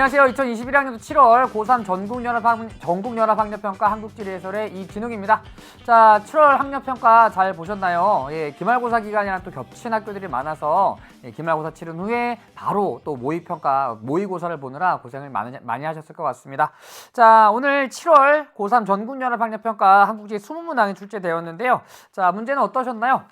안녕하세요. 2021학년도 7월 고3 전국연합학력평가 한국지리해설의 이진웅입니다. 자, 7월 학력평가 잘 보셨나요? 예, 기말고사 기간이랑 또 겹친 학교들이 많아서 기말고사 치른 후에 바로 또 모의평가, 모의고사를 보느라 고생을 많이 하셨을 것 같습니다. 자, 오늘 7월 고3 전국연합학력평가 한국지 20문항이 출제되었는데요. 자, 문제는 어떠셨나요?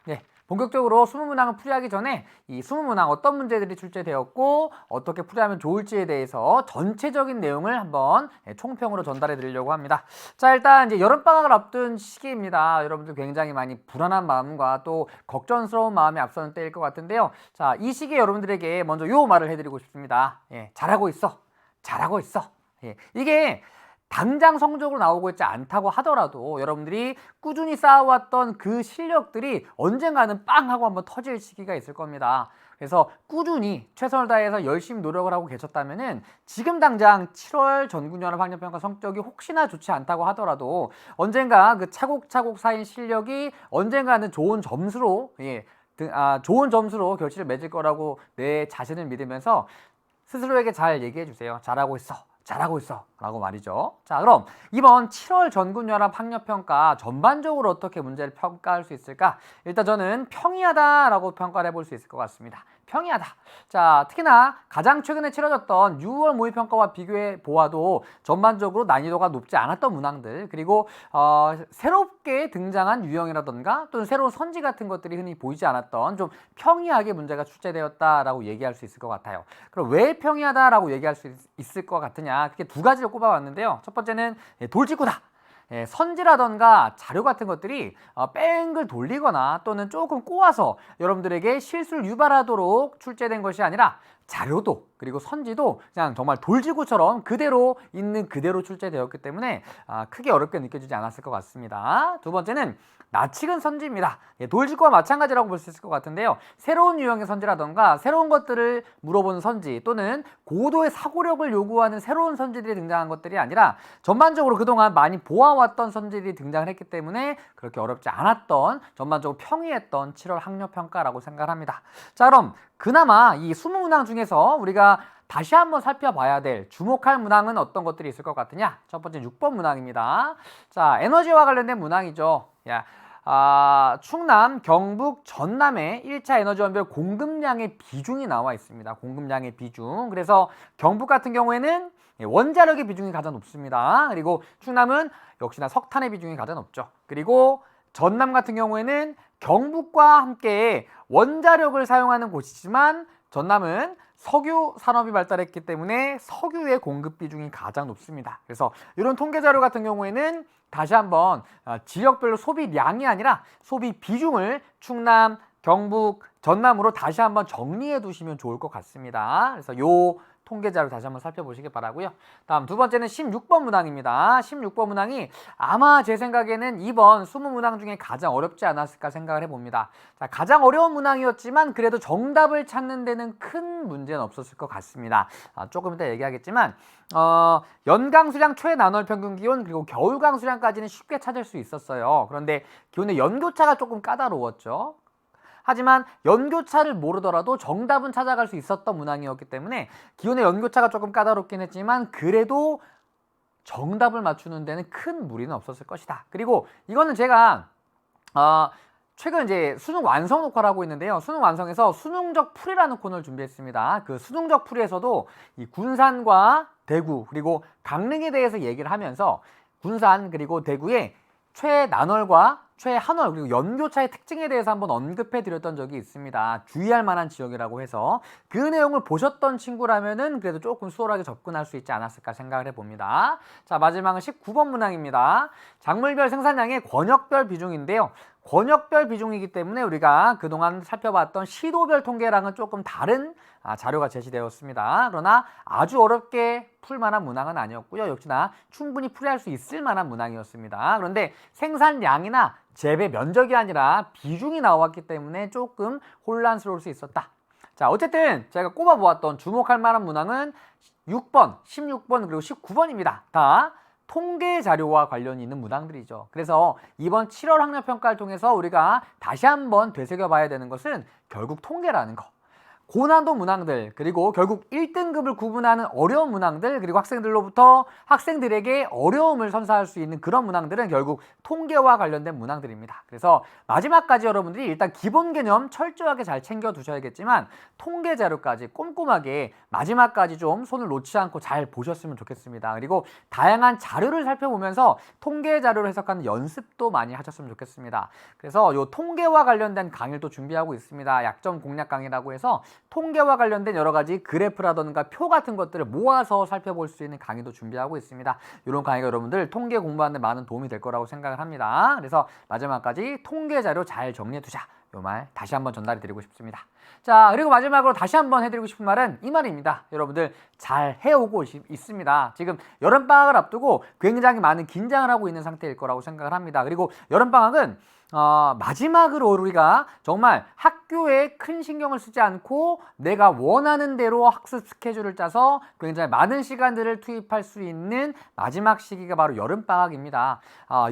네. 본격적으로 20문항을 풀이하기 전에 이 20문항 어떤 문제들이 출제되었고 어떻게 풀이하면 좋을지에 대해서 전체적인 내용을 한번 총평으로 전달해 드리려고 합니다. 자, 일단 이제 여름방학을 앞둔 시기입니다. 여러분들 굉장히 많이 불안한 마음과 또 걱정스러운 마음이 앞서는 때일 것 같은데요. 자, 이 시기에 여러분들에게 먼저 요 말을 해드리고 싶습니다. 예, 잘하고 있어. 잘하고 있어. 예, 이게 당장 성적으로 나오고 있지 않다고 하더라도 여러분들이 꾸준히 쌓아왔던 그 실력들이 언젠가는 빵 하고 한번 터질 시기가 있을 겁니다. 그래서 꾸준히 최선을 다해서 열심히 노력을 하고 계셨다면은 지금 당장 7월 전국연합학력평가 성적이 혹시나 좋지 않다고 하더라도 언젠가 그 차곡차곡 쌓인 실력이 언젠가는 좋은 점수로 좋은 점수로 결실을 맺을 거라고 내 자신을 믿으면서 스스로에게 잘 얘기해 주세요. 잘하고 있어. 잘하고 있어 라고 말이죠. 자, 그럼 이번 7월 전국연합학력평가 전반적으로 어떻게 문제를 평가할 수 있을까? 일단 저는 평이하다 라고 평가를 해볼 수 있을 것 같습니다. 평이하다. 자, 특히나 가장 최근에 치러졌던 6월 모의평가와 비교해 보아도 전반적으로 난이도가 높지 않았던 문항들, 그리고 새롭게 등장한 유형이라던가 또는 새로운 선지 같은 것들이 흔히 보이지 않았던 좀 평이하게 문제가 출제되었다라고 얘기할 수 있을 것 같아요. 그럼 왜 평이하다라고 얘기할 수 있을 것 같으냐? 그게 두 가지를 꼽아봤는데요. 첫 번째는 돌직구다. 선지라던가 자료 같은 것들이 뺑글 돌리거나 또는 조금 꼬아서 여러분들에게 실수를 유발하도록 출제된 것이 아니라 자료도 그리고 선지도 그냥 정말 돌지구처럼 그대로 있는 그대로 출제되었기 때문에 크게 어렵게 느껴지지 않았을 것 같습니다. 두 번째는 낯익은 선지입니다. 돌직구와 마찬가지라고 볼 수 있을 것 같은데요. 새로운 유형의 선지라던가 새로운 것들을 물어보는 선지 또는 고도의 사고력을 요구하는 새로운 선지들이 등장한 것들이 아니라 전반적으로 그동안 많이 보아왔던 선지들이 등장을 했기 때문에 그렇게 어렵지 않았던 전반적으로 평이했던 7월 학력평가라고 생각합니다. 자, 그럼 그나마 이 20문항 중에서 우리가 다시 한번 살펴봐야 될 주목할 문항은 어떤 것들이 있을 것 같으냐? 첫 번째 6번 문항입니다. 자, 에너지와 관련된 문항이죠. 충남, 경북, 전남의 1차 에너지원별 공급량의 비중이 나와 있습니다. 공급량의 비중. 그래서 경북 같은 경우에는 원자력의 비중이 가장 높습니다. 그리고 충남은 역시나 석탄의 비중이 가장 높죠. 그리고 전남 같은 경우에는 경북과 함께 원자력을 사용하는 곳이지만 전남은 석유 산업이 발달했기 때문에 석유의 공급 비중이 가장 높습니다. 그래서 이런 통계 자료 같은 경우에는 다시 한번 지역별로 소비량이 아니라 소비 비중을 충남, 경북, 전남으로 다시 한번 정리해 두시면 좋을 것 같습니다. 그래서 요 통계 자료 다시 한번 살펴보시기 바라고요. 다음 두 번째는 16번 문항입니다. 16번 문항이 아마 제 생각에는 이번 20문항 중에 가장 어렵지 않았을까 생각을 해봅니다. 자, 가장 어려운 문항이었지만 그래도 정답을 찾는 데는 큰 문제는 없었을 것 같습니다. 조금 이따 얘기하겠지만 연강 수량 최 나널 평균 기온 그리고 겨울강 수량까지는 쉽게 찾을 수 있었어요. 그런데 기온의 연교차가 조금 까다로웠죠. 하지만 연교차를 모르더라도 정답은 찾아갈 수 있었던 문항이었기 때문에 기온의 연교차가 조금 까다롭긴 했지만 그래도 정답을 맞추는 데는 큰 무리는 없었을 것이다. 그리고 이거는 제가 최근 이제 수능 완성 녹화를 하고 있는데요. 수능 완성에서 수능적 풀이라는 코너를 준비했습니다. 그 수능적 풀이에서도 이 군산과 대구 그리고 강릉에 대해서 얘기를 하면서 군산 그리고 대구의 최나널과 최한월 그리고 연교차의 특징에 대해서 한번 언급해 드렸던 적이 있습니다. 주의할 만한 지역이라고 해서 그 내용을 보셨던 친구라면은 그래도 조금 수월하게 접근할 수 있지 않았을까 생각을 해봅니다. 자, 마지막은 19번 문항입니다. 작물별 생산량의 권역별 비중인데요. 권역별 비중이기 때문에 우리가 그동안 살펴봤던 시도별 통계랑은 조금 다른 자료가 제시되었습니다. 그러나 아주 어렵게 풀만한 문항은 아니었고요. 역시나 충분히 풀이할 수 있을 만한 문항이었습니다. 그런데 생산량이나 재배 면적이 아니라 비중이 나왔기 때문에 조금 혼란스러울 수 있었다. 자, 어쨌든 제가 꼽아보았던 주목할 만한 문항은 6번, 16번 그리고 19번입니다. 다 통계 자료와 관련이 있는 문항들이죠. 그래서 이번 7월 학력평가를 통해서 우리가 다시 한번 되새겨봐야 되는 것은 결국 통계라는 거. 고난도 문항들, 그리고 결국 1등급을 구분하는 어려운 문항들, 그리고 학생들로부터 학생들에게 어려움을 선사할 수 있는 그런 문항들은 결국 통계와 관련된 문항들입니다. 그래서 마지막까지 여러분들이 일단 기본 개념 철저하게 잘 챙겨 두셔야겠지만 통계 자료까지 꼼꼼하게 마지막까지 좀 손을 놓지 않고 잘 보셨으면 좋겠습니다. 그리고 다양한 자료를 살펴보면서 통계 자료를 해석하는 연습도 많이 하셨으면 좋겠습니다. 그래서 이 통계와 관련된 강의를 또 준비하고 있습니다. 약점 공략 강의라고 해서 통계와 관련된 여러 가지 그래프라던가 표 같은 것들을 모아서 살펴볼 수 있는 강의도 준비하고 있습니다. 이런 강의가 여러분들 통계 공부하는 데 많은 도움이 될 거라고 생각을 합니다. 그래서 마지막까지 통계 자료 잘 정리해 두자. 이 말 다시 한번 전달해 드리고 싶습니다. 자, 그리고 마지막으로 다시 한번 해드리고 싶은 말은 이 말입니다. 여러분들 잘 해오고 있습니다. 지금 여름방학을 앞두고 굉장히 많은 긴장을 하고 있는 상태일 거라고 생각을 합니다. 그리고 여름방학은 마지막으로 우리가 정말 학교에 큰 신경을 쓰지 않고 내가 원하는 대로 학습 스케줄을 짜서 굉장히 많은 시간들을 투입할 수 있는 마지막 시기가 바로 여름방학입니다.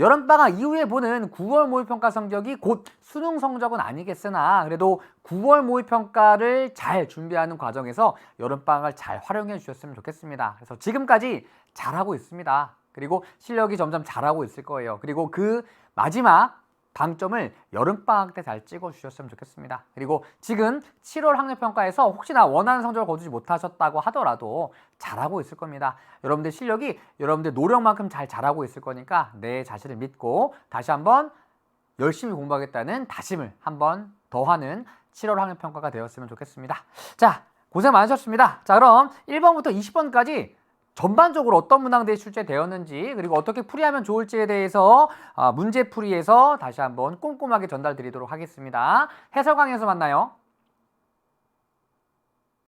여름방학 이후에 보는 9월 모의평가 성적이 곧 수능 성적은 아니겠으나 그래도 9월 모의평가를 잘 준비하는 과정에서 여름방학을 잘 활용해 주셨으면 좋겠습니다. 그래서 지금까지 잘하고 있습니다. 그리고 실력이 점점 잘하고 있을 거예요. 그리고 그 마지막 방점을 여름방학 때 잘 찍어주셨으면 좋겠습니다. 그리고 지금 7월 학력평가에서 혹시나 원하는 성적을 거두지 못하셨다고 하더라도 잘하고 있을 겁니다. 여러분들 실력이 여러분들 노력만큼 잘 자라고 있을 거니까 내 자신을 믿고 다시 한번 열심히 공부하겠다는 다짐을 한번 더하는 7월 학력평가가 되었으면 좋겠습니다. 자, 고생 많으셨습니다. 자, 그럼 1번부터 20번까지 전반적으로 어떤 문항들이 출제되었는지 그리고 어떻게 풀이하면 좋을지에 대해서 문제풀이에서 다시 한번 꼼꼼하게 전달드리도록 하겠습니다. 해설 강의에서 만나요.